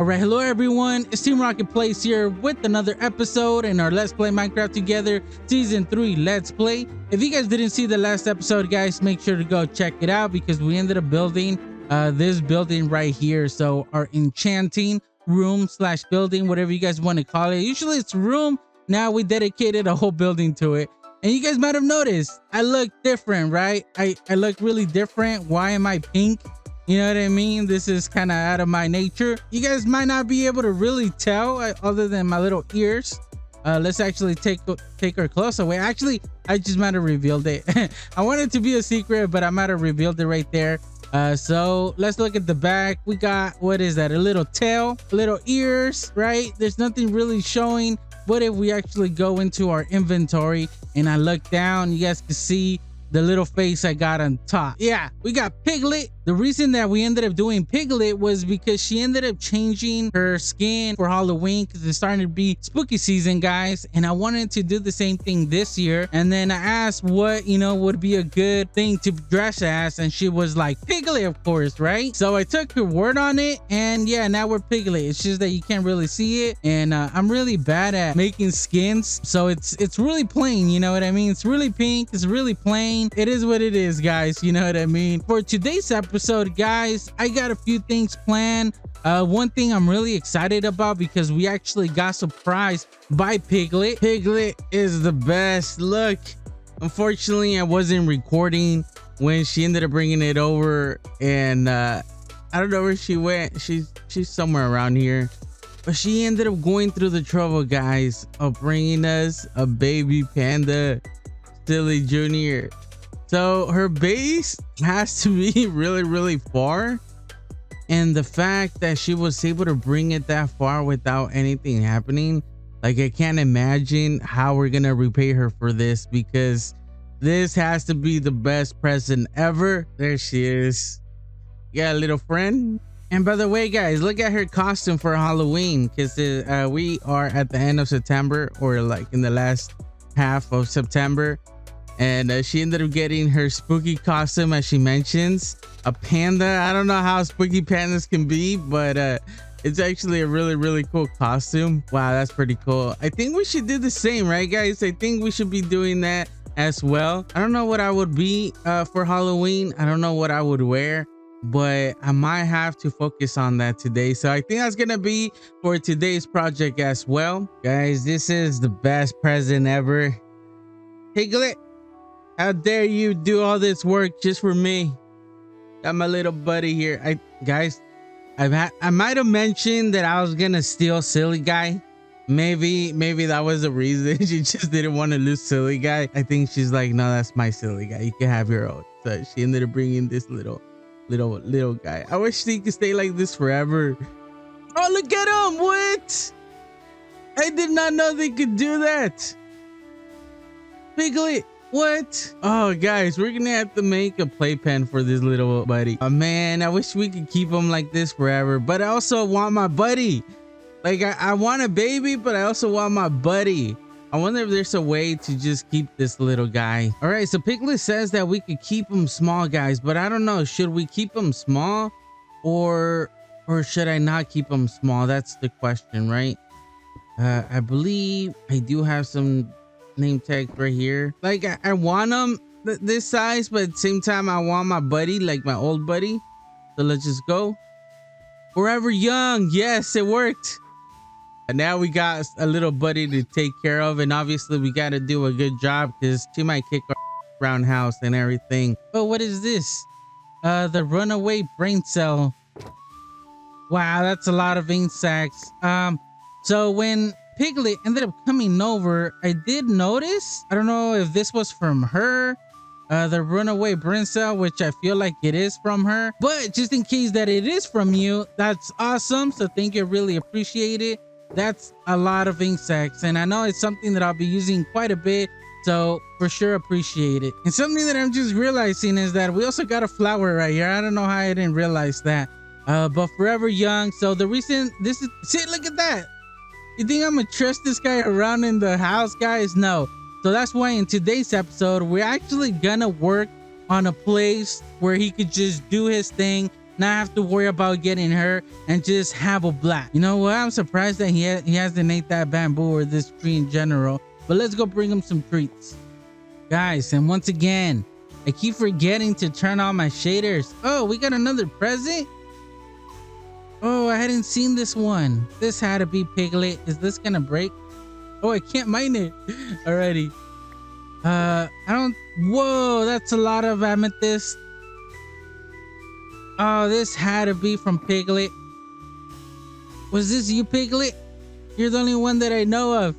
All right, hello everyone, it's Team Rocket Plays here with another episode in our Let's Play Minecraft Together Season 3 Let's Play. If you guys didn't see the last episode, guys, make sure to go check it out because we ended up building this building right here. So our enchanting room slash building, whatever you guys want to call it. Usually it's room. Now we dedicated a whole building to it. And you guys might have noticed I look different, right? I look really different. Why am I pink? You know what I mean? This is kind of out of my nature. You guys might not be able to really tell other than my little ears. Let's actually take our clothes away. Actually, I just might have revealed it. I want it to be a secret, but I might have revealed it right there. So let's look at the back. We got, what is that? A little tail, little ears, right? There's nothing really showing. But if we actually go into our inventory and I look down, you guys can see the little face I got on top. Yeah, we got Piglet. The reason that we ended up doing Piglet was because she ended up changing her skin for Halloween because it's starting to be spooky season, guys. And I wanted to do the same thing this year. And then I asked what, would be a good thing to dress as. And she was like, Piglet, of course, right? So I took her word on it. And yeah, now we're Piglet. It's just that you can't really see it. And I'm really bad at making skins. So it's really plain, you know what I mean? It's really pink. It's really plain. It is what it is, guys. You know what I mean? For today's episode, guys, I got a few things planned. One thing I'm really excited about because we actually got surprised by Piglet. Piglet is the best. Look, unfortunately, I wasn't recording when she ended up bringing it over, and I don't know where she went. She's somewhere around here, but she ended up going through the trouble, guys, of bringing us a baby panda, Silly Junior. So her base has to be really far, and the fact that she was able to bring it that far without anything happening, like, I can't imagine how we're gonna repay her for this, because this has to be the best present ever. There she is. Yeah, little friend. And by the way, guys, look at her costume for Halloween, because we are at the end of September, or like in the last half of September. And she ended up getting her spooky costume, as she mentions, a panda. I don't know how spooky pandas can be, but it's actually a really cool costume. Wow, that's pretty cool. I think we should do the same, right, guys? I think we should be doing that as well. I don't know what I would be for Halloween. I don't know what I would wear, but I might have to focus on that today. So I think that's gonna be for today's project as well. Guys, this is the best present ever. Piglet, how dare you do all this work just for me? Got my little buddy here. I might have mentioned that I was gonna steal Silly Guy. Maybe that was the reason. She just didn't want to lose Silly Guy. I think she's like, no, that's my Silly Guy. You can have your own. So she ended up bringing this little guy. I wish he could stay like this forever. Oh, look at him! What? I did not know they could do that. Piglet. What? Oh, guys, we're gonna have to make a playpen for this little buddy. Oh man, I wish we could keep him like this forever, but I also want my buddy. Like, I want a baby, but I also want my buddy. I wonder if there's a way to just keep this little guy. All right, so Piglet says that we could keep him small, guys, but I don't know. Should we keep him small or should I not keep him small? That's the question, right? I believe I do have some name tag right here. Like, I want them this size, but at the same time I want my buddy, like my old buddy. So let's just go forever young. Yes, it worked. And now we got a little buddy to take care of, and obviously we got to do a good job because she might kick our roundhouse and everything. But what is this? The runaway brain cell. Wow, that's a lot of insects. So when Piglet ended up coming over, I did notice, I don't know if this was from her, the runaway brain cell, which I feel like it is from her, but just in case that it is from you, that's awesome. So thank you, really appreciate it. That's a lot of insects, and I know it's something that I'll be using quite a bit, so for sure appreciate it. And something that I'm just realizing is that we also got a flower right here. I don't know how I didn't realize that. But forever young. So the reason this is, see, look at that. You think I'm gonna trust this guy around in the house, guys? No. So that's why in today's episode, we're actually gonna work on a place where he could just do his thing, not have to worry about getting hurt, and just have a blast. You know what? I'm surprised that he hasn't ate that bamboo or this tree in general. But let's go bring him some treats. Guys, and once again, I keep forgetting to turn on my shaders. Oh, we got another present? Oh, I hadn't seen this one. This had to be Piglet. Is this gonna break? Oh, I can't mine it. Alrighty. I don't... Whoa, that's a lot of amethyst. Oh, this had to be from Piglet. Was this you, Piglet? You're the only one that I know of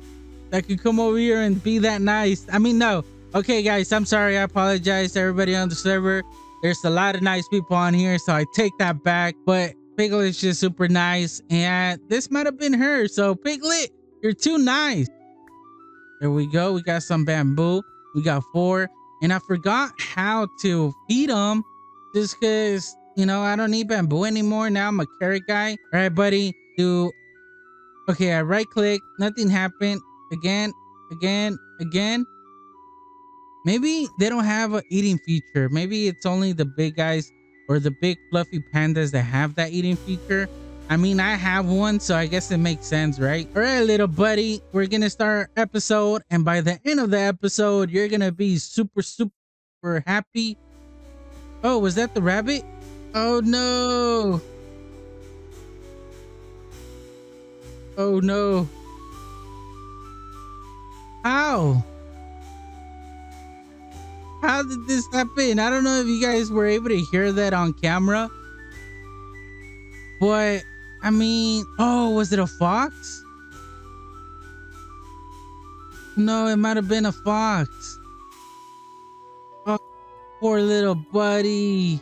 that could come over here and be that nice. I mean, no. Okay, guys, I'm sorry. I apologize to everybody on the server. There's a lot of nice people on here, so I take that back. But Piglet's just super nice, and this might have been her. So, Piglet, you're too nice. There we go. We got some bamboo. We got 4. And I forgot how to feed them just because, you know, I don't need bamboo anymore. Now I'm a carrot guy. All right, buddy. Okay, I right-click. Nothing happened. Again. Maybe they don't have an eating feature. Maybe it's only the big guys or the big fluffy pandas that have that eating feature. I mean, I have one, so I guess it makes sense, right? All right, little buddy, we're gonna start our episode, and by the end of the episode, you're gonna be super happy. Oh, was that the rabbit? Oh no. Oh no. How did this happen? I don't know if you guys were able to hear that on camera, but I mean, oh, was it a fox? No, it might have been a fox. Oh, poor little buddy.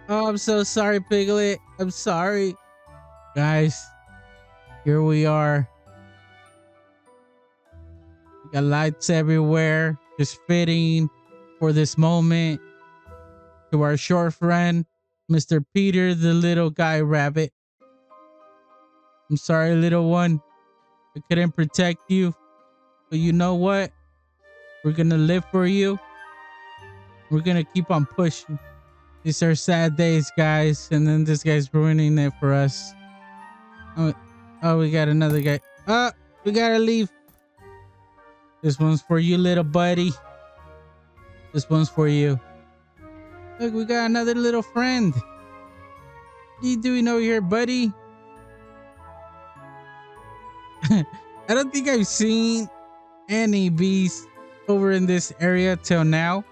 Oh, I'm so sorry, Piglet. I'm sorry. Guys, here we are. We got lights everywhere, just fitting for this moment. To our short friend, Mr. Peter, the little guy rabbit. I'm sorry, little one. I couldn't protect you. But you know what? We're gonna live for you. We're gonna keep on pushing. These are sad days, guys. And then this guy's ruining it for us. Oh, we got another guy. Oh, we gotta leave. This one's for you, little buddy. This one's for you. Look, we got another little friend. What are you doing over here, buddy? I don't think I've seen any bees over in this area till now.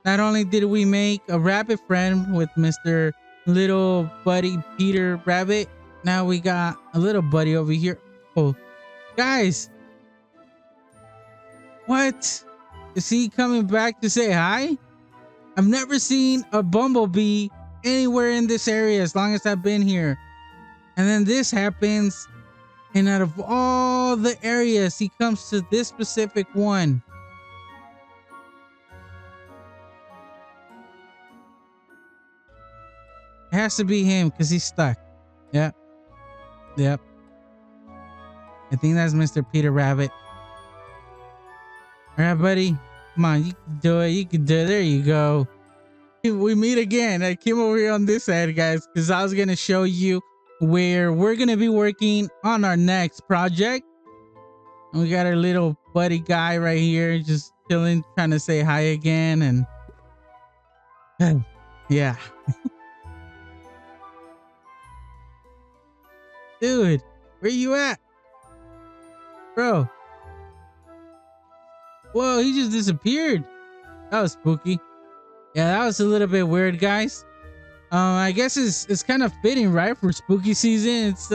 Not only did we make a rabbit friend with Mr. Little Buddy Peter Rabbit, now we got a little buddy over here. Oh, guys. What? Is he coming back to say hi? I've never seen a bumblebee anywhere in this area as long as I've been here. And then this happens, and out of all the areas, he comes to this specific one. It has to be him because he's stuck. Yep. I think that's Mr. Peter Rabbit. All right, buddy. Come on, you can do it. You can do it. There you go. We meet again. I came over here on this side, guys, because I was going to show you where we're going to be working on our next project. And we got our little buddy guy right here just chilling, trying to say hi again. And yeah. Dude, where you at? Bro. Whoa, he just disappeared. That was spooky. Yeah, that was a little bit weird, guys. I guess it's kind of fitting, right, for spooky season. It's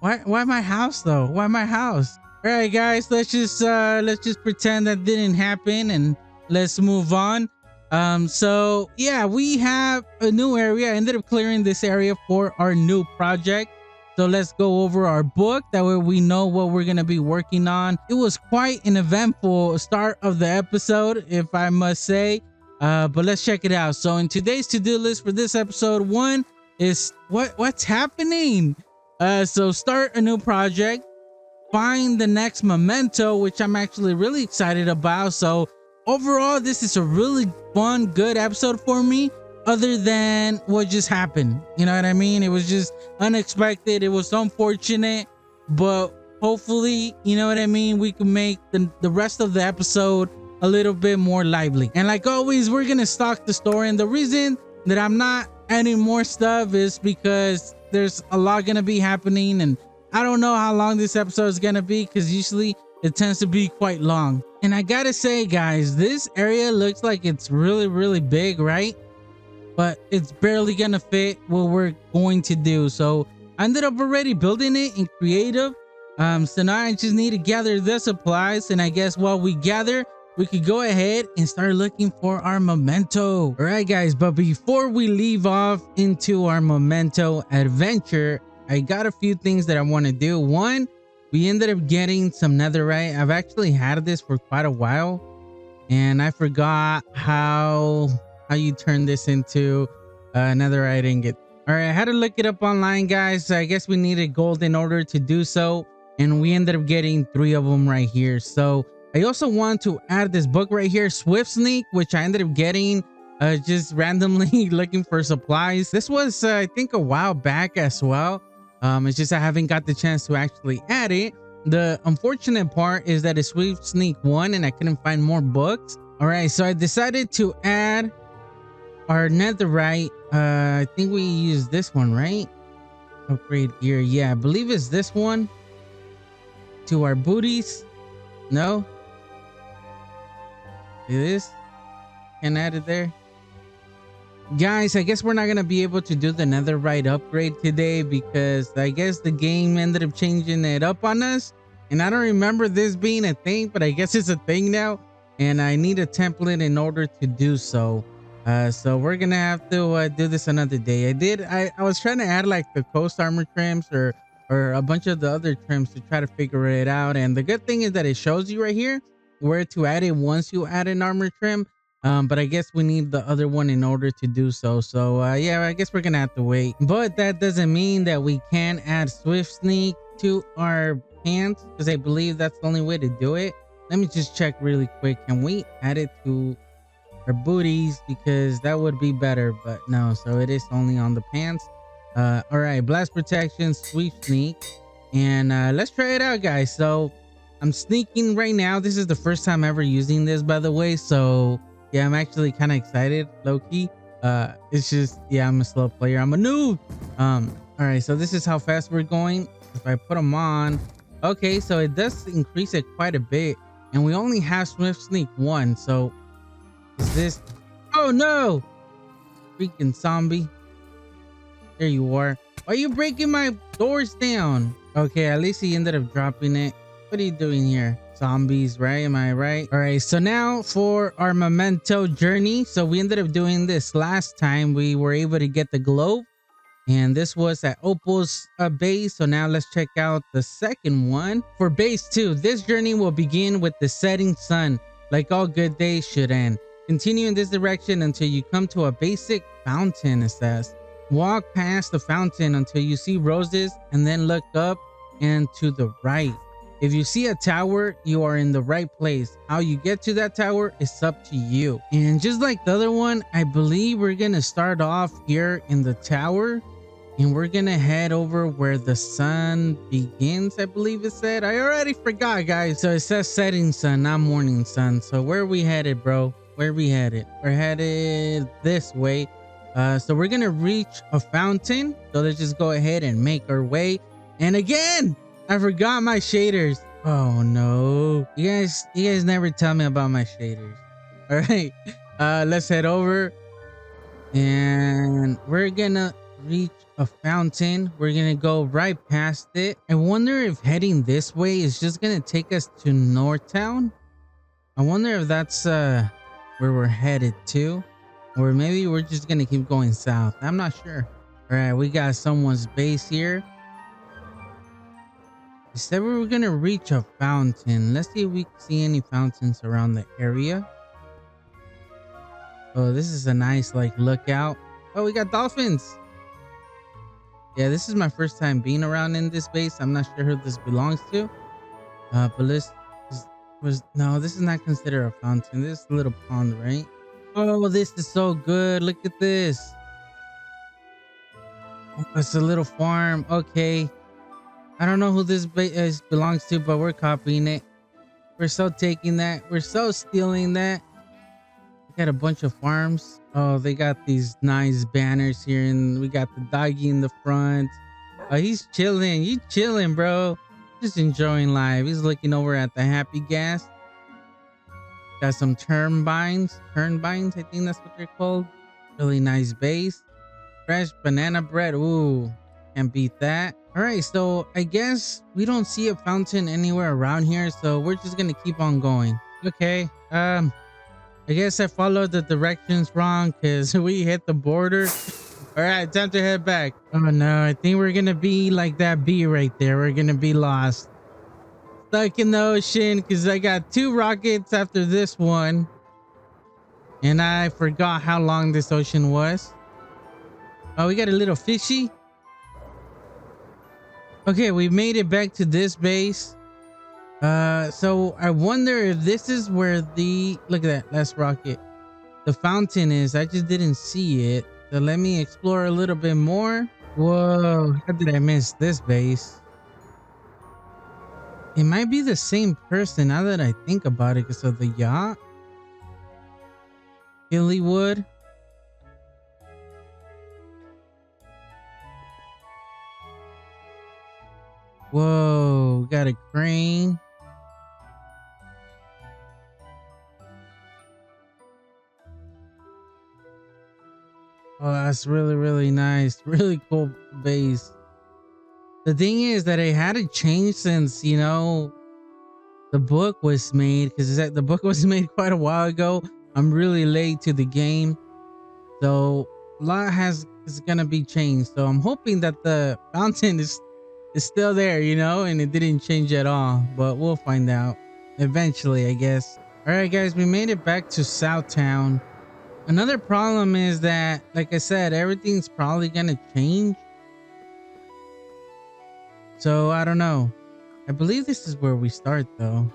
why my house though? Why my house? All right, guys, let's just pretend that didn't happen and let's move on. So yeah, we have a new area. I ended up clearing this area for our new project. So let's go over our book. That way we know what we're going to be working on. It was quite an eventful start of the episode, if I must say. But let's check it out. So in today's to-do list for this episode 1 is what's happening. So start a new project. Find the next memento, which I'm actually really excited about. So overall, this is a really fun, good episode for me. other than what just happened. You know what I mean? It was just unexpected. It was unfortunate, but hopefully, you know what I mean, we can make the rest of the episode a little bit more lively. And like always, we're gonna stock the story. And the reason that I'm not adding more stuff is because there's a lot gonna be happening, and I don't know how long this episode is gonna be, because usually it tends to be quite long. And I gotta say, guys, this area looks like it's really big, right? But it's barely gonna fit what we're going to do. So I ended up already building it in creative. So now I just need to gather the supplies, and I guess while we gather, we could go ahead and start looking for our memento. All right, guys, but before we leave off into our memento adventure, I got a few things that I want to do. One, we ended up getting some netherite. I've actually had this for quite a while, and I forgot how you turn this into netherite ingot. All right, I had to look it up online, guys. I guess we needed gold in order to do so, and we ended up getting 3 of them right here. So I also want to add this book right here, Swift Sneak, which I ended up getting just randomly looking for supplies. This was I think a while back as well. It's just I haven't got the chance to actually add it. The unfortunate part is that it's Swift Sneak 1 and I couldn't find more books. All right, so I decided to add our netherite. I think we use this one, right? Upgrade gear. Yeah, I believe it's this one. To our booties. No, it is. Can add it there. Guys, I guess we're not gonna be able to do the netherite upgrade today because I guess the game ended up changing it up on us, and I don't remember this being a thing, but I guess it's a thing now, and I need a template in order to do so. So we're gonna have to do this another day. I was trying to add like the coast armor trims or a bunch of the other trims to try to figure it out, and the good thing is that it shows you right here where to add it once you add an armor trim. But I guess we need the other one in order to do so. So yeah, I guess we're gonna have to wait. But that doesn't mean that we can add Swift Sneak to our pants, because I believe that's the only way to do it. Let me just check really quick. Can we add it to our booties? Because that would be better, but no. So it is only on the pants. All right, blast protection, Swift Sneak, and let's try it out, guys. So I'm sneaking right now. This is the first time ever using this, by the way. So yeah, I'm actually kind of excited, low-key. It's just, yeah, I'm a slow player. I'm a noob. All right, so this is how fast we're going. If I put them on, okay, so it does increase it quite a bit, and we only have Swift Sneak 1. So is this? Oh no, freaking zombie! There you are. Why are you breaking my doors down? Okay, at least he ended up dropping it. What are you doing here? Zombies, right? Am I right? All right, so now for our memento journey. So we ended up doing this last time. We were able to get the globe, and this was at Opal's base. So now let's check out the second one. For base 2, this journey will begin with the setting sun. Like all good days should end. Continue in this direction until you come to a basic fountain, it says. Walk past the fountain until you see roses, and then look up and to the right. If you see a tower, you are in the right place. How you get to that tower is up to you. And just like the other one, I believe we're gonna start off here in the tower, and we're gonna head over where the sun begins, I believe it said. I already forgot, guys. So it says setting sun, not morning sun. So where are we headed, bro? Where are we headed? We're headed this way. So we're gonna reach a fountain. So let's just go ahead and make our way. And again, I forgot my shaders. Oh no. You guys never tell me about my shaders. All right. Let's head over, and we're gonna reach a fountain. We're gonna go right past it. I wonder if heading this way is just gonna take us to Northtown. I wonder if that's where we're headed to, or maybe we're just gonna keep going south. I'm not sure. All right, we got someone's base here. They said we were gonna reach a fountain. Let's see if we can see any fountains around the area. Oh, this is a nice like lookout. Oh, we got dolphins. Yeah, this is my first time being around in this base. I'm not sure who this belongs to. But no, this is not considered a fountain. This is a little pond, right? Oh, this is so good. Look at this. Oh, it's a little farm. Okay. I don't know who this belongs to, but we're copying it. We're so taking that. We're so stealing that. We got a bunch of farms. Oh, they got these nice banners here, and we got the doggy in the front. Oh, he's chilling. You chilling, bro. Just enjoying life. He's looking over at the happy gas. Got some turbines, I think that's what they're called. Really nice base. Fresh banana bread. Ooh, can't beat that. All right, so I guess we don't see a fountain anywhere around here, so we're just gonna keep on going. Okay. I guess I followed the directions wrong because we hit the border. All right, time to head back. Oh no, I think we're gonna be like that bee right there. We're gonna be lost, stuck in the ocean because I got 2 rockets after this one. And I forgot how long this ocean was. Oh, we got a little fishy. Okay, we made it back to this base. So I wonder if this is where the, look at that last rocket, the fountain is. I just didn't see it. So let me explore a little bit more. Whoa, how did I miss this base? It might be the same person now that I think about it because of the yacht. Illywood. Whoa, got a crane. Oh, that's really, really nice. Really cool base. The thing is that it had to change since, the book was made, because the book was made quite a while ago. I'm really late to the game. So a lot is gonna be changed. So I'm hoping that the fountain is still there, and it didn't change at all. But we'll find out eventually, I guess. All right, guys, we made it back to Southtown. Another problem is that, like I said, everything's probably gonna change. So I don't know. I believe this is where we start though.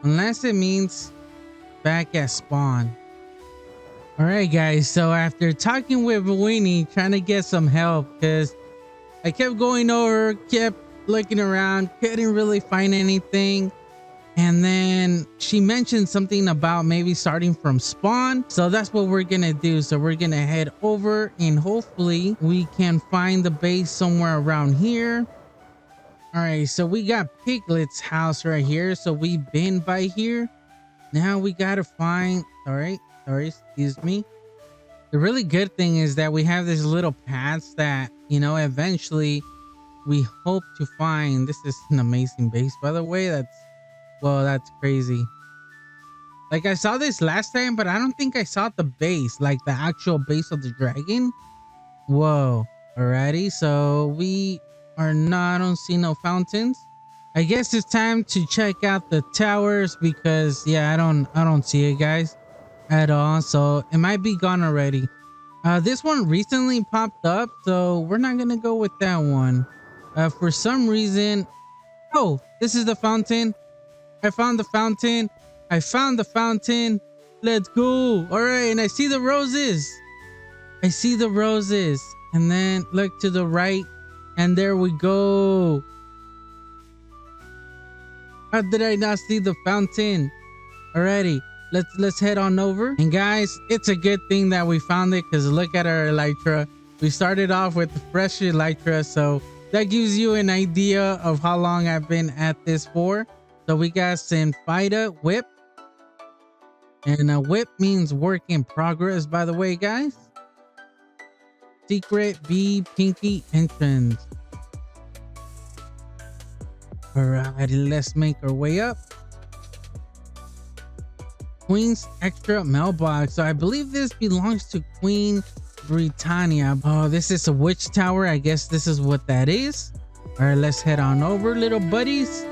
Unless it means back at spawn. Alright guys, so after talking with Winnie, trying to get some help, because I kept going over, kept looking around, couldn't really find anything. And then she mentioned something about maybe starting from spawn. So that's what we're gonna do. So we're gonna head over and hopefully we can find the base somewhere around here. All right, so we got Piglet's house right here. So we've been by here. Now we gotta find, sorry, excuse me. The really good thing is that we have these little paths that, eventually we hope to find. This is an amazing base, by the way. That's crazy. Like I saw this last time, but I don't think I saw the base, like the actual base of the dragon. Whoa. Alrighty, so we are not, I don't see no fountains. I guess it's time to check out the towers because yeah, I don't see it, guys, at all. So it might be gone already. This one recently popped up, so we're not gonna go with that one. For some reason, oh, this is the fountain. I found the fountain. I found the fountain. Let's go. All right, and I see the roses. I see the roses. And then look to the right, and there we go. How did I not see the fountain? Alrighty, let's head on over. And guys, it's a good thing that we found it because look at our elytra. We started off with the fresh elytra, so that gives you an idea of how long I've been at this for. So we got Sinfida whip, and a whip means work in progress, by the way, guys. Secret B Pinky entrance. Alrighty, let's make our way up. Queen's extra mailbox. So I believe this belongs to Queen Britannia. Oh, this is a witch tower. I guess this is what that is. All right, let's head on over, little buddies.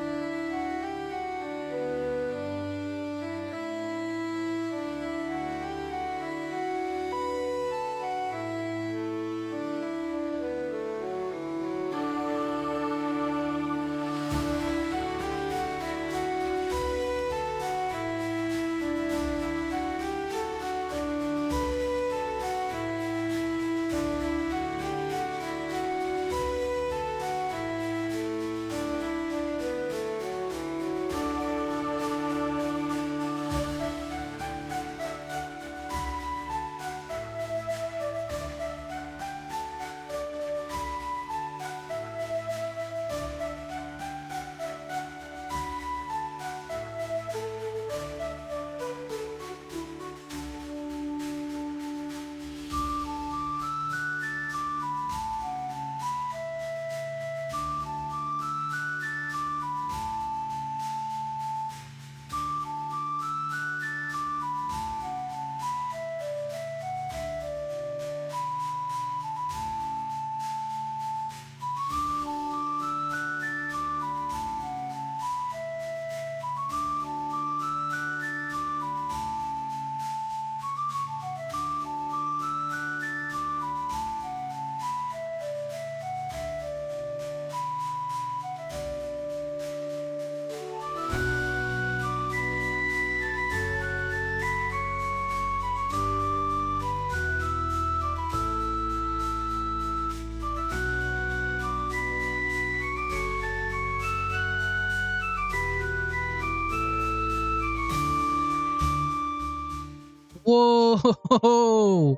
Whoa!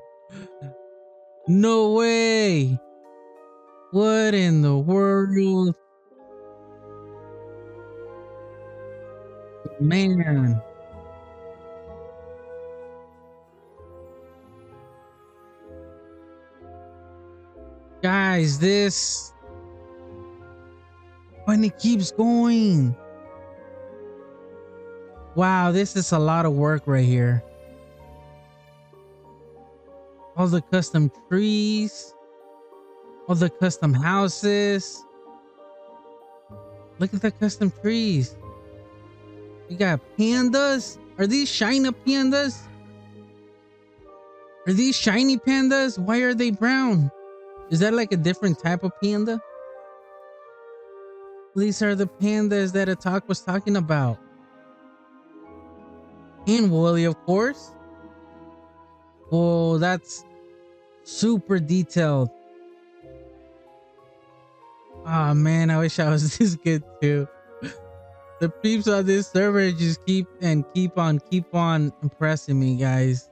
No way! What in the world? Man. Guys, this... When it keeps going. Wow, this is a lot of work right here. All the custom trees. All the custom houses. Look at the custom trees. We got pandas. Are these shiny pandas? Are these shiny pandas? Why are they brown? Is that like a different type of panda? These are the pandas that Attack was talking about. And Wooly, of course. Oh, that's super detailed. Oh man, I wish I was this good too. The peeps on this server just keep on impressing me, guys.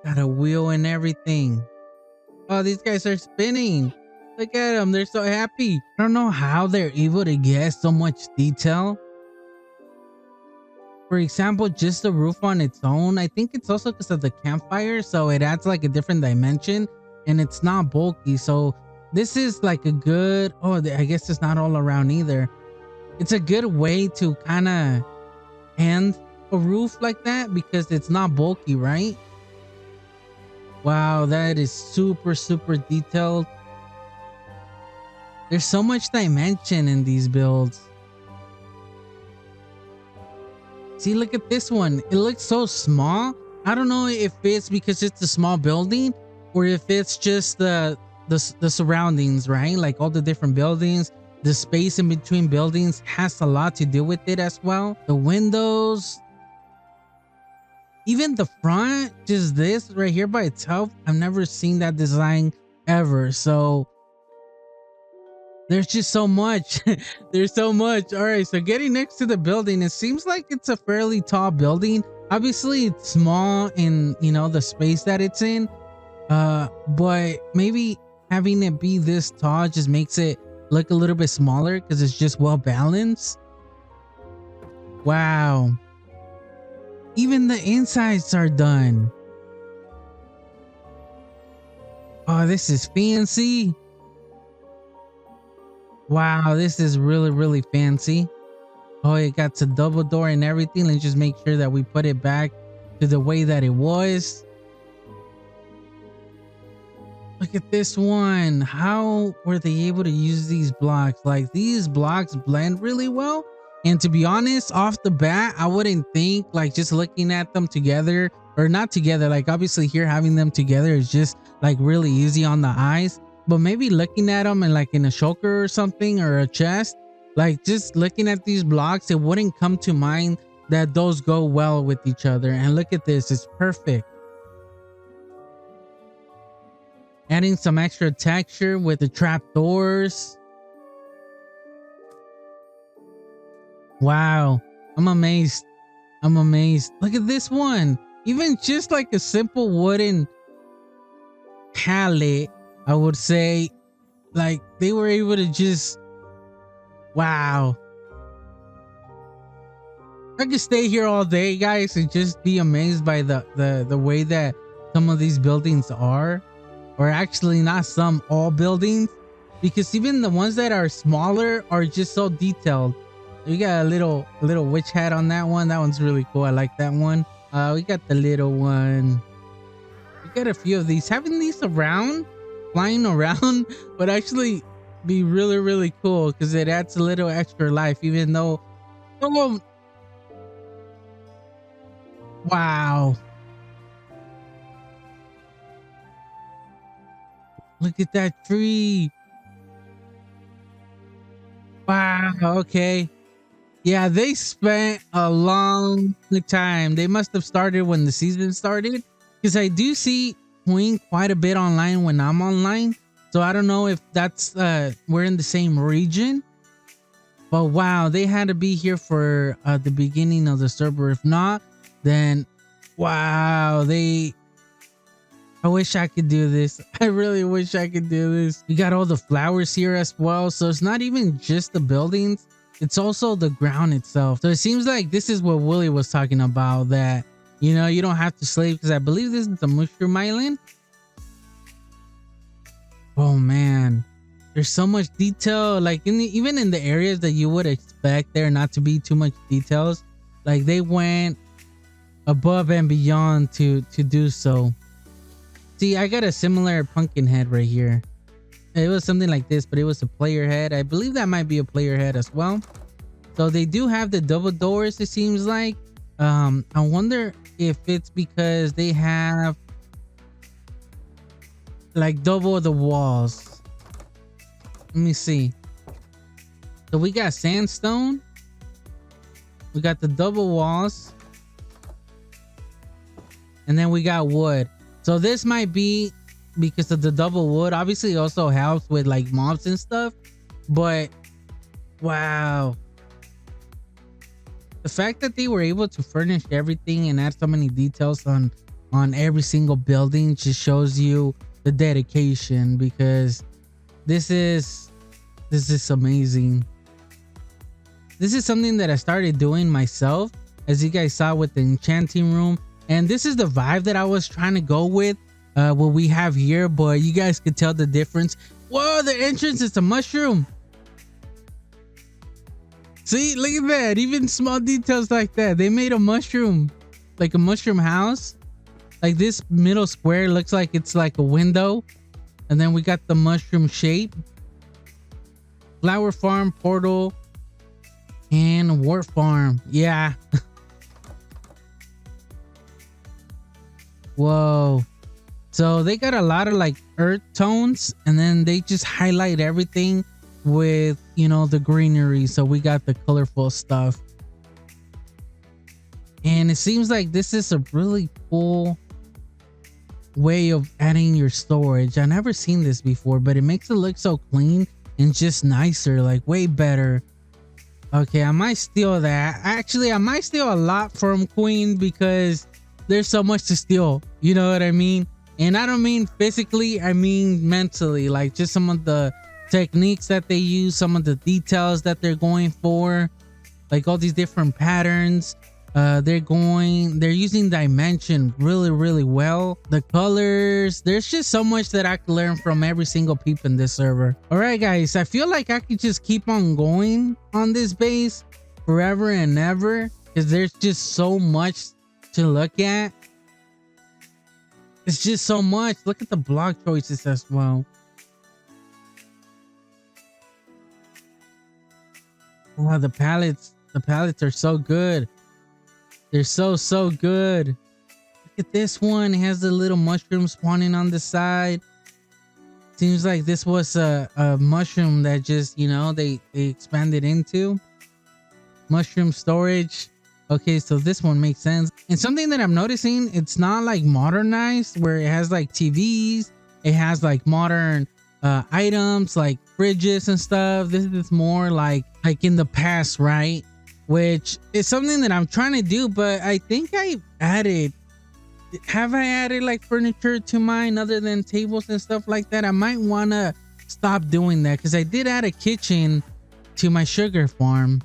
Got a wheel and everything. Oh, these guys are spinning. Look at them, they're so happy. I don't know how they're able to get so much detail. For example, just the roof on its own. I think it's also because of the campfire, so it adds like a different dimension, and it's not bulky. So this is like a good... Oh, I guess it's not all around either. It's a good way to kind of end a roof like that because it's not bulky, right? Wow, that is super detailed. There's so much dimension in these builds. See, look at this one. It looks so small. I don't know if it's because it's a small building or if it's just the surroundings, right? Like all the different buildings, the space in between buildings has a lot to do with it as well. The windows, even the front, just this right here by itself. I've never seen that design ever. So there's just so much. There's so much. All right, so getting next to the building, it seems like it's a fairly tall building. Obviously it's small in, you know, the space that it's in, but maybe having it be this tall just makes it look a little bit smaller because it's just well balanced. Wow, even the insides are done. Oh, this is fancy. Wow, this is really fancy. Oh, it got the double door and everything. Let's just make sure that we put it back to the way that it was. Look at this one. How were they able to use these blocks? Like, these blocks blend really well. And to be honest, off the bat, I wouldn't think, like, just looking at them together, or not together, like obviously here having them together is just like really easy on the eyes. But maybe looking at them and like in a shulker or something, or a chest, like just looking at these blocks, it wouldn't come to mind that those go well with each other. And look at this, it's perfect. Adding some extra texture with the trap doors. Wow, I'm amazed. I'm amazed. Look at this one. Even just like a simple wooden pallet, I would say, like they were able to just... Wow. I could stay here all day, guys, and just be amazed by the way that some of these buildings are. Or actually not some, all buildings. Because even the ones that are smaller are just so detailed. We got a little witch hat on that one. That one's really cool. I like that one. We got the little one. We got a few of these. Having these around, flying around, would actually be really cool because it adds a little extra life, even though... Oh, wow. Look at that tree. Wow, okay. Yeah, they spent a long time. They must have started when the season started, because I do see Queen quite a bit online when I'm online. So I don't know if that's we're in the same region. But wow, they had to be here for the beginning of the server. If not, then Wow, I wish I could do this. I really wish I could do this. We got all the flowers here as well. So it's not even just the buildings. It's also the ground itself. So it seems like this is what Willie was talking about, that, you know, you don't have to slave, because I believe this is the Mushroom Island. Oh man, there's so much detail, like even in the areas that you would expect there not to be too much details. Like they went above and beyond to do so. See, I got a similar pumpkin head right here. It was something like this, but it was a player head. I believe that might be a player head as well. So they do have the double doors, it seems like. I wonder if it's because they have like double the walls. Let me see. So we got sandstone. We got the double walls. And then we got wood. So this might be because of the double wood. Obviously it also helps with like mobs and stuff, but wow, the fact that they were able to furnish everything and add so many details on every single building just shows you the dedication, because this is amazing. This is something that I started doing myself, as you guys saw with the enchanting room. And this is the vibe that I was trying to go with what we have here, but you guys could tell the difference. Whoa, the entrance is a mushroom. See, look at that. Even small details like that. They made a mushroom, like a mushroom house. Like this middle square looks like it's like a window. And then we got the mushroom shape. Flower farm, portal, and wart farm. Yeah. Whoa. So they got a lot of like earth tones, and then they just highlight everything with, you know, the greenery. So we got the colorful stuff. And it seems like this is a really cool way of adding your storage. I never seen this before, but it makes it look so clean and just nicer, like way better. Okay, I might steal that. Actually, I might steal a lot from Queen, because there's so much to steal, you know what I mean? And I don't mean physically, I mean mentally, like just some of the techniques that they use, some of the details that they're going for, like all these different patterns. They're using dimension really well. The colors, there's just so much that I could learn from every single peep in this server. All right, guys, I feel like I could just keep on going on this base forever and ever, because there's just so much to look at. It's just so much. Look at the block choices as well. Wow, the palettes are so good. They're so good. Look at this one. It has the little mushroom spawning on the side. Seems like this was a mushroom that just, you know, they expanded into. Mushroom storage. Okay, so this one makes sense. And something that I'm noticing, it's not like modernized where it has like TVs. It has like modern items like fridges and stuff. This is more like in the past, right? Which is something that I'm trying to do, but I think have I added like furniture to mine other than tables and stuff like that? I might want to stop doing that, because I did add a kitchen to my sugar farm.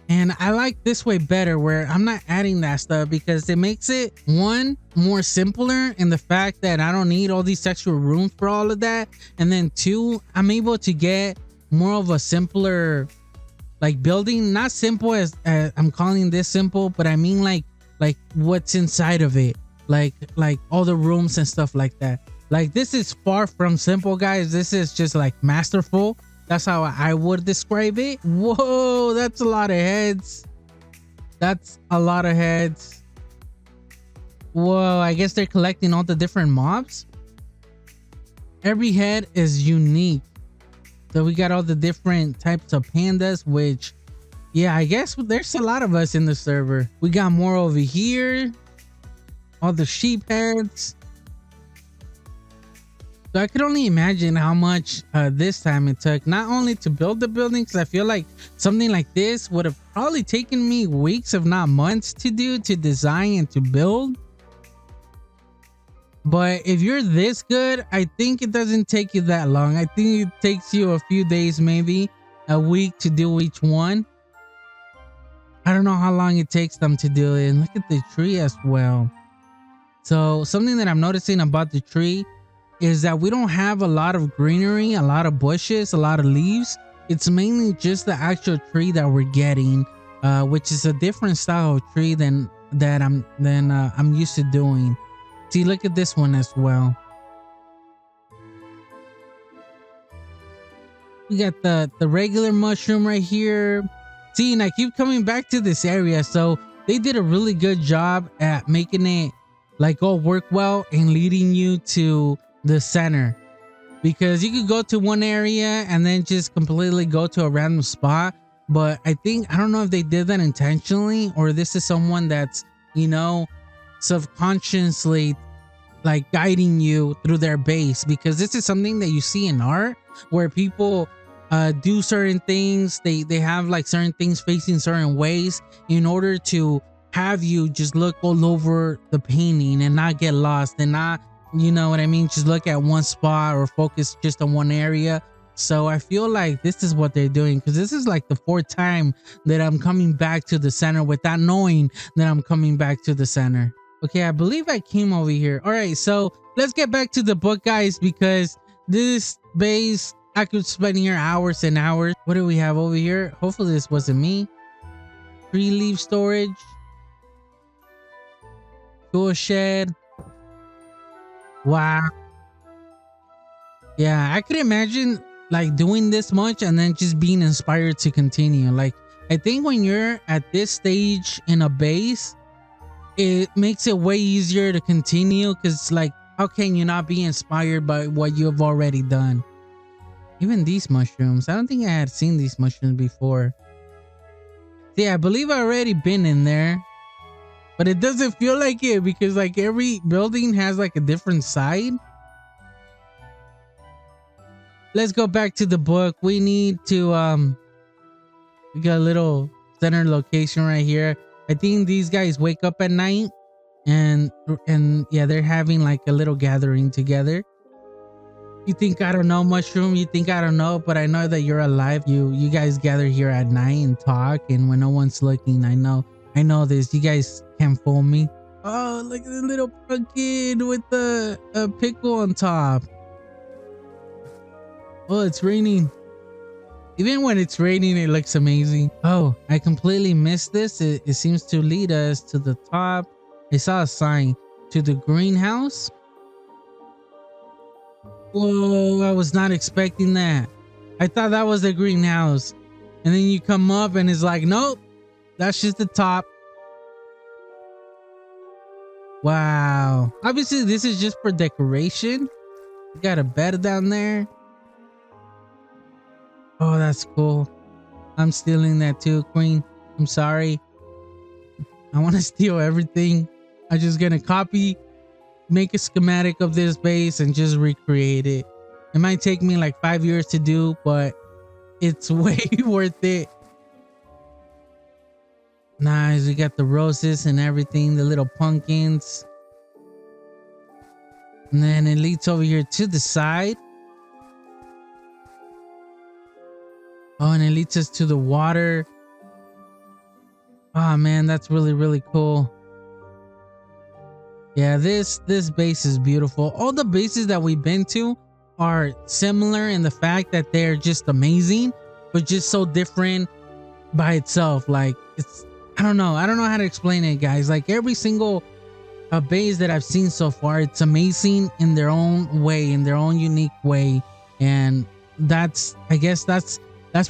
And I like this way better, where I'm not adding that stuff, because it makes it, one, more simpler in the fact that I don't need all these extra rooms for all of that. And then two, I'm able to get more of a simpler like building. Not simple as I'm calling this simple, but I mean like what's inside of it, like all the rooms and stuff like that. Like this is far from simple, guys. This is just like masterful. That's how I would describe it. Whoa, that's a lot of heads. That's a lot of heads. Whoa, I guess they're collecting all the different mobs. Every head is unique. So we got all the different types of pandas, which, yeah, I guess there's a lot of us in the server. We got more over here. All the sheep heads. So I could only imagine how much this time it took, not only to build the building, because I feel like something like this would have probably taken me weeks, if not months, to do, to design and to build. But if you're this good, I think it doesn't take you that long. I think it takes you a few days, maybe a week, to do each one. I don't know how long it takes them to do it. And look at the tree as well. So something that I'm noticing about the tree is that we don't have a lot of greenery, a lot of bushes, a lot of leaves. It's mainly just the actual tree that we're getting, which is a different style of tree than I'm used to doing. See, look at this one as well. We got the regular mushroom right here. See, and I keep coming back to this area. So they did a really good job at making it like all work well and leading you to the center, because you could go to one area and then just completely go to a random spot. But I don't know if they did that intentionally, or this is someone that's, you know, subconsciously like guiding you through their base, because this is something that you see in art where people do certain things. They have like certain things facing certain ways in order to have you just look all over the painting and not get lost, and not, you know what I mean, just look at one spot or focus just on one area. So I feel like this is what they're doing, because this is like the fourth time that I'm coming back to the center without knowing that I'm coming back to the center. Okay, I believe I came over here. All right, so let's get back to the book, guys, because this base, I could spend here hours and hours. What do we have over here? Hopefully this wasn't me. Tree leaf storage. Tool shed. Wow. Yeah, I could imagine like doing this much and then just being inspired to continue. Like, I think when you're at this stage in a base, it makes it way easier to continue, because like, how can you not be inspired by what you have already done? Even these mushrooms, I don't think I had seen these mushrooms before. See, I believe I already been in there, but it doesn't feel like it, because like every building has like a different side. Let's go back to the book. We need to we got a little center location right here. I think these guys wake up at night, and yeah, they're having like a little gathering together. You think I don't know, mushroom? You think I don't know? But I know that you're alive. You guys gather here at night and talk, and when no one's looking. I know this. You guys can't fool me. Oh, look at the little pumpkin with the pickle on top. Oh, it's raining. Even when it's raining, it looks amazing. Oh, I completely missed this. It seems to lead us to the top. I saw a sign to the greenhouse. Whoa, I was not expecting that. I thought that was the greenhouse. And then you come up and it's like, nope, that's just the top. Wow. Obviously, this is just for decoration. You got a bed down there. Oh, that's cool. I'm stealing that too, Queen. I'm sorry. I want to steal everything. I'm just gonna copy, make a schematic of this base and just recreate it. It might take me like 5 years to do, but it's way worth it. Nice. We got the roses and everything, the little pumpkins. And then it leads over here to the side. Oh, and it leads us to the water. Oh man, that's really, really cool. Yeah, this base is beautiful. All the bases that we've been to are similar in the fact that they're just amazing, but just so different by itself. Like, it's, I don't know how to explain it, guys. Like, every single base that I've seen so far, it's amazing in their own way, in their own unique way. And I guess that's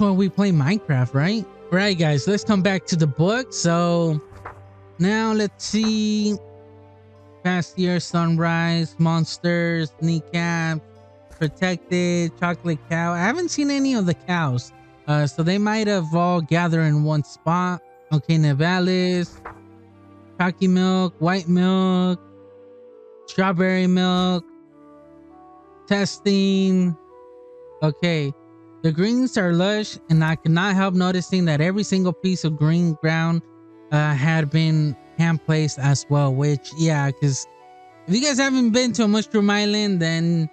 why we play Minecraft, right? All right, guys, let's come back to the book. So now let's see. Past year, sunrise, monsters, kneecaps, protected, chocolate cow. I haven't seen any of the cows. So they might have all gathered in one spot. Okay, Navalis, chalky milk, white milk, strawberry milk. Testing. Okay. The greens are lush, and I could not help noticing that every single piece of green ground had been hand placed as well. Which, yeah, because if you guys haven't been to a mushroom island, then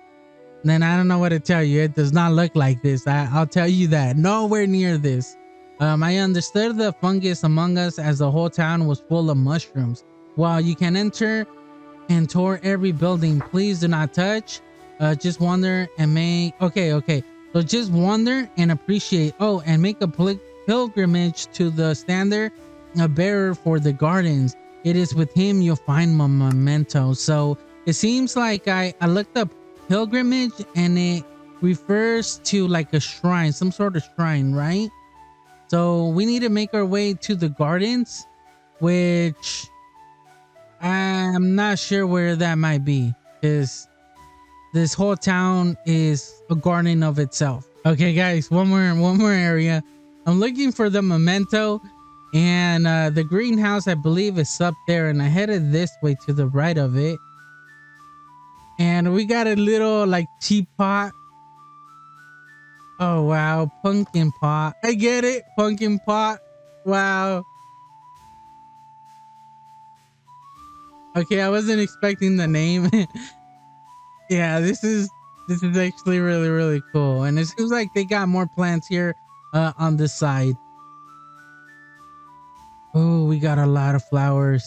I don't know what to tell you. It does not look like this. I'll tell you that. Nowhere near this. I understood the fungus among us as the whole town was full of mushrooms. While you can enter and tour every building, please do not touch. Just wander and make. Okay. So just wander and appreciate. Oh, and make a pilgrimage to the standard bearer for the gardens. It is with him you'll find my memento. So it seems like I looked up pilgrimage, and it refers to like a shrine, some sort of shrine, right? So we need to make our way to the gardens, which I'm not sure where that might be, because this whole town is a garden of itself. Okay, guys, one more area. I'm looking for the memento, and the greenhouse, I believe, is up there, and I headed this way to the right of it. And we got a little like teapot. Oh wow, pumpkin pot. I get it, pumpkin pot. Wow. Okay, I wasn't expecting the name. Yeah, this is actually really cool, and it seems like they got more plants here on this side. Oh, we got a lot of flowers.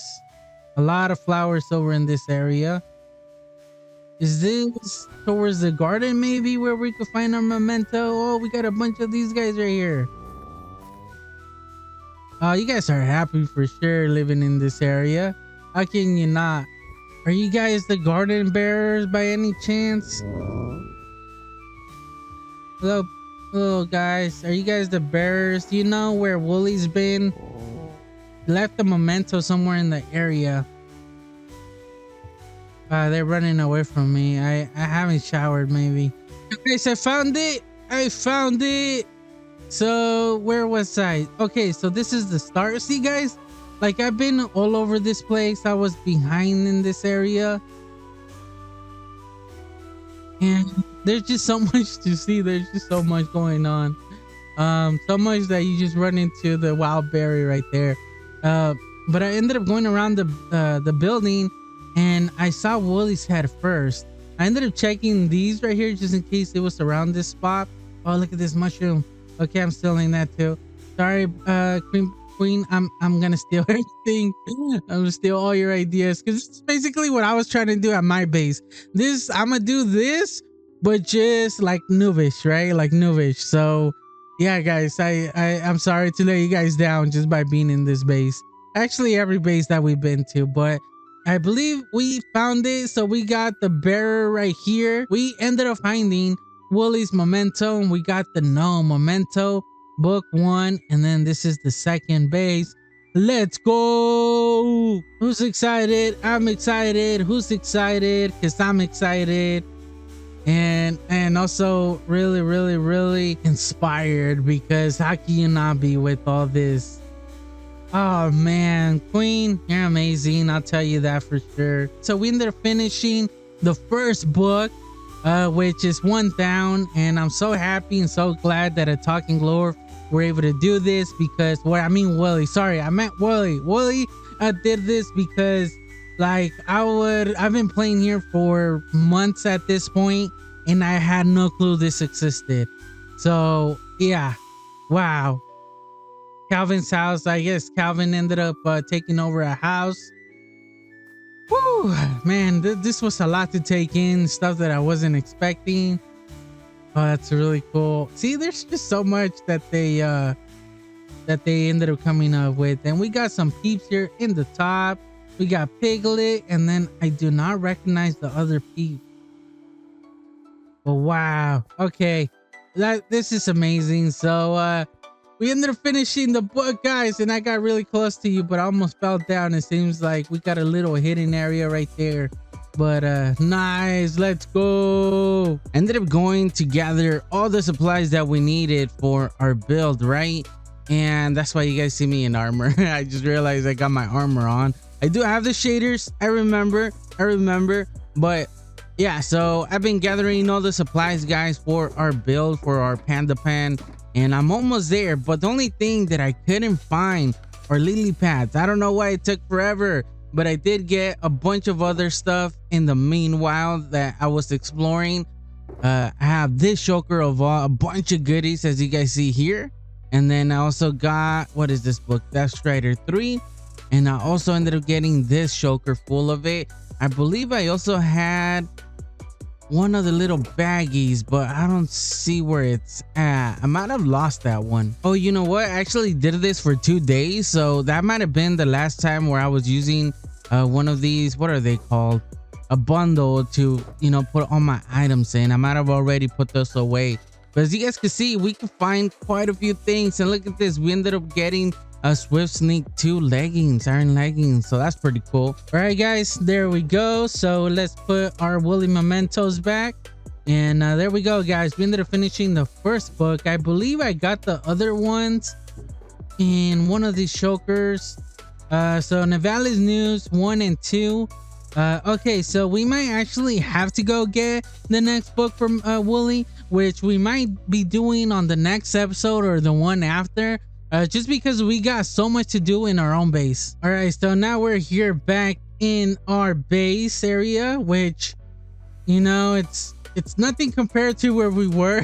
A lot of flowers over in this area. Is this towards the garden maybe where we could find our memento? Oh, we got a bunch of these guys right here. Oh, you guys are happy for sure living in this area. How can you not? Are you guys the garden bearers by any chance? Hello guys. Are you guys the bearers? Do you know where Wooly's been? He left a memento somewhere in the area. They're running away from me. I haven't showered maybe. Okay, so I found it. So where was I? Okay, so this is the start. See guys, like I've been all over this place. I was behind in this area, and there's just so much to see. There's just so much going on. So much that you just run into the wild berry right there. But I ended up going around the building, and I saw Wooly's head first. I ended up checking these right here just in case it was around this spot. Oh, look at this mushroom. Okay, I'm stealing that too. Sorry, Queen. I'm gonna steal everything. I'm gonna steal all your ideas, because it's basically what I was trying to do at my base. I'm gonna do this, but just like noobish, right? Like noobish. So yeah, guys, I'm sorry to let you guys down just by being in this base. Actually, every base that we've been to, but I believe we found it. So we got the bearer right here. We ended up finding Wooly's memento, and we got the gnome memento, book 1, and then this is the second base. Let's go. Who's excited? I'm excited. Who's excited? Because I'm excited. And also really inspired, because how can you not be with all this? Oh man, Queen, you're amazing. I'll tell you that for sure. So we ended up finishing the first book, which is 1 down, and I'm so happy and so glad that a Talking Lore were able to do this, because Wooly. Sorry, I meant Wooly. Wooly did this because like I've been playing here for months at this point, and I had no clue this existed. So yeah, wow. Calvin's house. I guess Calvin ended up taking over a house. Woo, man, this was a lot to take in, stuff that I wasn't expecting. Oh, that's really cool. See, there's just so much that they ended up coming up with. And we got some peeps here in the top. We got Piglet, and then I do not recognize the other peep. Oh wow. Okay, this is amazing. So we ended up finishing the book, guys, and I got really close to you, but I almost fell down. It seems like we got a little hidden area right there. But nice, let's go. Ended up going to gather all the supplies that we needed for our build, right? And that's why you guys see me in armor. I just realized I got my armor on. I do have the shaders. I remember, but Yeah, so I've been gathering all the supplies, guys, for our build for our panda pen, and I'm almost there. But the only thing that I couldn't find are lily pads. I don't know why it took forever, but I did get a bunch of other stuff in the meanwhile that I was exploring. I have this shulker of a bunch of goodies, as you guys see here, and then I also got, what is this book? That's Strider 3, and I also ended up getting this shulker full of it. I believe I also had one of the little baggies, but I don't see where it's at. I might have lost that one. Oh, you know what? I actually did this for 2 days, so that might have been the last time where I was using one of these, what are they called, a bundle to, you know, put all my items in. I might have already put this away, but as you guys can see, we can find quite a few things. And look at this, we ended up getting a Swift Sneak 2 leggings, iron leggings, so that's pretty cool. All right, guys, there we go. So let's put our woolly mementos back, and there we go, guys. We ended up finishing the first book. I believe I got the other ones in one of these shulkers. So Navales News 1 and 2. Okay, so we might actually have to go get the next book from Wooly, which we might be doing on the next episode or the one after. Just because we got so much to do in our own base. All right, so now we're here back in our base area, which, you know, it's nothing compared to where we were.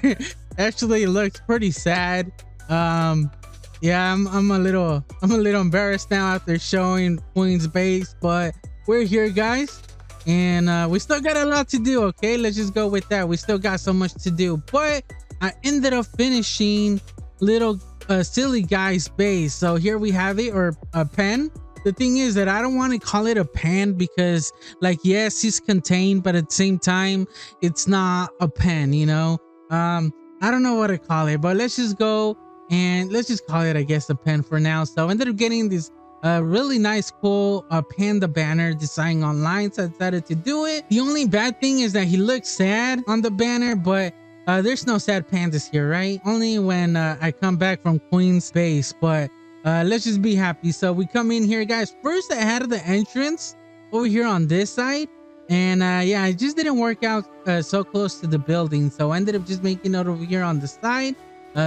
Actually, it looks pretty sad. Yeah, I'm a little embarrassed now after showing Queen's base, but we're here, guys, and we still got a lot to do. Okay, let's just go with that. We still got so much to do, but I ended up finishing little silly guy's base. So here we have it, or a pen. The thing is that I don't want to call it a pen because, like, yes, he's contained, but at the same time it's not a pen, you know. I don't know what to call it, but let's just go and let's just call it, I guess, a pen for now. So I ended up getting this really nice, cool panda banner design online, so I decided to do it. The only bad thing is that he looks sad on the banner, but there's no sad pandas here, right? Only when I come back from Queen's base, but let's just be happy. So we come in here, guys. First, I had the entrance over here on this side, and yeah, it just didn't work out so close to the building, so I ended up just making it over here on the side.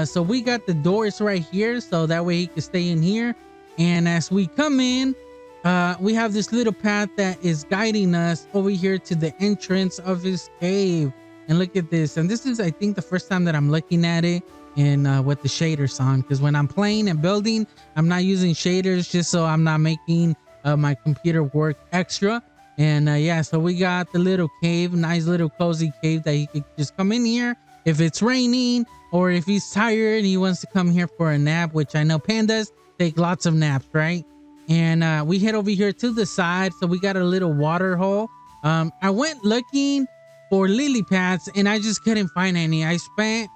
So we got the doors right here, so that way he can stay in here. And as we come in, we have this little path that is guiding us over here to the entrance of his cave. And look at this. And this is, I think, the first time that I'm looking at it and with the shaders on, because when I'm playing and building, I'm not using shaders, just so I'm not making my computer work extra. And yeah, so we got the little cave, nice little cozy cave that he could just come in here if it's raining, or if he's tired and he wants to come here for a nap, which I know pandas take lots of naps, right? And we head over here to the side. So we got a little water hole. I went looking for lily pads and I just couldn't find any. I spent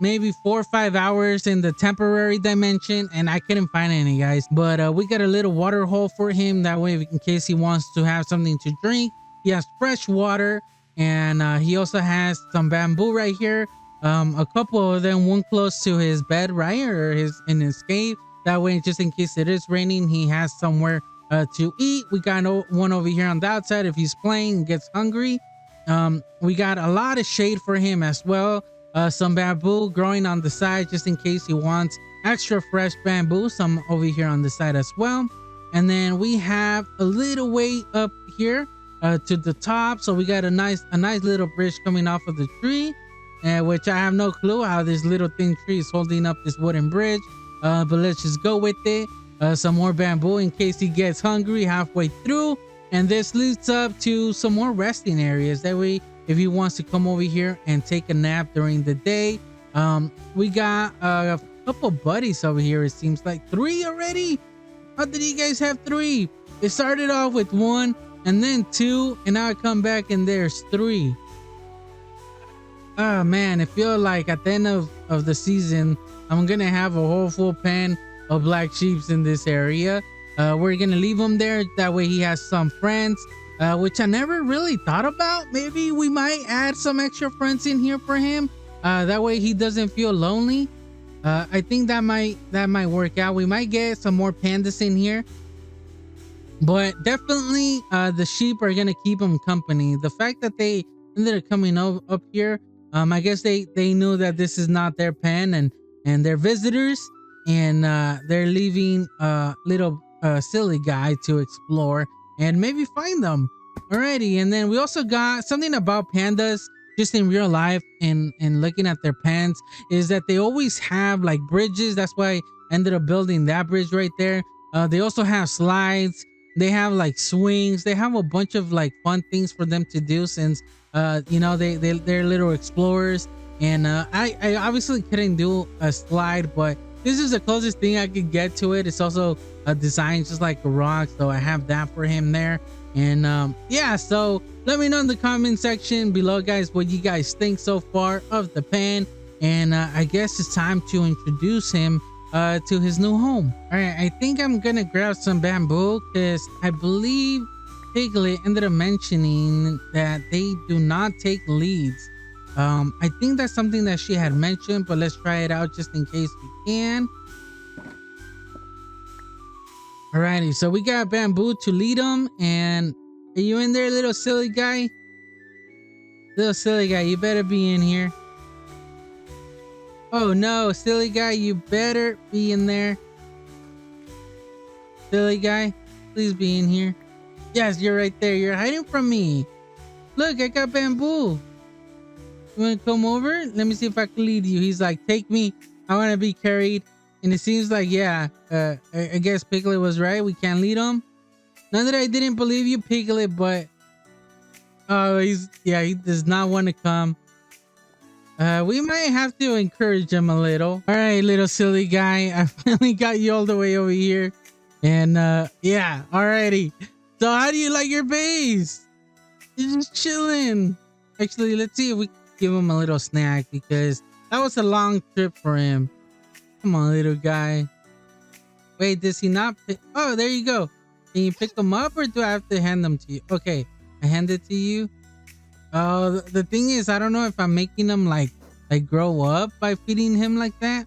maybe 4 or 5 hours in the temporary dimension and I couldn't find any, guys. But we got a little water hole for him, that way in case he wants to have something to drink, he has fresh water. And he also has some bamboo right here, a couple of them, one close to his bed, right, or in his cave, that way just in case it is raining, he has somewhere to eat. We got one over here on the outside if he's playing and gets hungry. We got a lot of shade for him as well. Some bamboo growing on the side just in case he wants extra fresh bamboo, some over here on the side as well. And then we have a little way up here to the top, so we got a nice little bridge coming off of the tree, which I have no clue how this little thin tree is holding up this wooden bridge, but let's just go with it. Some more bamboo in case he gets hungry halfway through. And this leads up to some more resting areas, that way if he wants to come over here and take a nap during the day. We got a couple buddies over here, it seems like 3 already. How did you guys have 3? It started off with 1 and then 2, and now I come back and there's 3. Oh man, it feels like at the end of the season I'm gonna have a whole full pen of black sheeps in this area. We're gonna leave him there, that way he has some friends, which I never really thought about. Maybe we might add some extra friends in here for him, that way he doesn't feel lonely. I think that might work out. We might get some more pandas in here, but definitely the sheep are gonna keep him company. The fact that they ended up coming up here. I guess they knew that this is not their pen, and they're visitors, and they're leaving little silly guy to explore and maybe find them. Alrighty, and then we also got something about pandas just in real life, and looking at their pens, is that they always have like bridges. That's why I ended up building that bridge right there. They also have slides. They have like swings. They have a bunch of like fun things for them to do, since you know, they're little explorers. And I obviously couldn't do a slide, but this is the closest thing I could get to it. It's also a design just like a rock, so I have that for him there. And yeah, so let me know in the comment section below, guys, what you guys think so far of the pen. And I guess it's time to introduce him to his new home. All right, I think I'm gonna grab some bamboo, because I believe Piglet ended up mentioning that they do not take leads. I think that's something that she had mentioned, but let's try it out just in case we can. Alrighty, so we got bamboo to lead them. And are you in there, little silly guy? Little silly guy, you better be in here. Oh no, silly guy, you better be in there. Silly guy, please be in here. Yes, you're right there. You're hiding from me. Look, I got bamboo. You want to come over? Let me see if I can lead you. He's like, take me. I want to be carried. And it seems like, yeah, I guess Piglet was right. We can't lead him. Not that I didn't believe you, Piglet, but he does not want to come. We might have to encourage him a little. All right, little silly guy. I finally got you all the way over here. And yeah, alrighty. So how do you like your base? You're just chilling. Actually, let's see if we can give him a little snack, because that was a long trip for him. Come on, little guy. Wait, does he not pick? Oh, there you go. Can you pick them up, or do I have to hand them to you? Okay, I hand it to you. Oh, the thing is, I don't know if I'm making him like grow up by feeding him like that.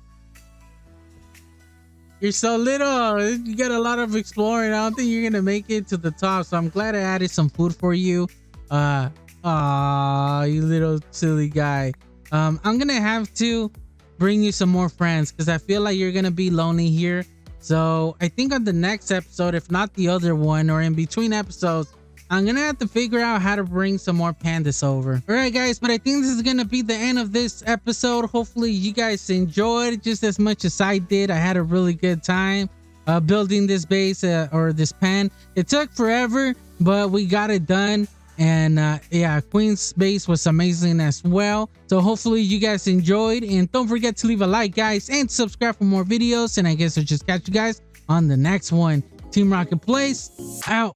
You're so little. You got a lot of exploring. I don't think you're gonna make it to the top. So I'm glad I added some food for you. Aw, you little silly guy. I'm gonna have to bring you some more friends, because I feel like you're gonna be lonely here. So I think on the next episode, if not the other one, or in between episodes, I'm gonna have to figure out how to bring some more pandas over. All right, guys, but I think this is gonna be the end of this episode. Hopefully you guys enjoyed just as much as I did. I had a really good time building this base, or this pen. It took forever, but we got it done. And yeah, Queen's base was amazing as well. So hopefully you guys enjoyed, and don't forget to leave a like, guys, and subscribe for more videos. And I guess I'll just catch you guys on the next one. Team Rocket Plays out.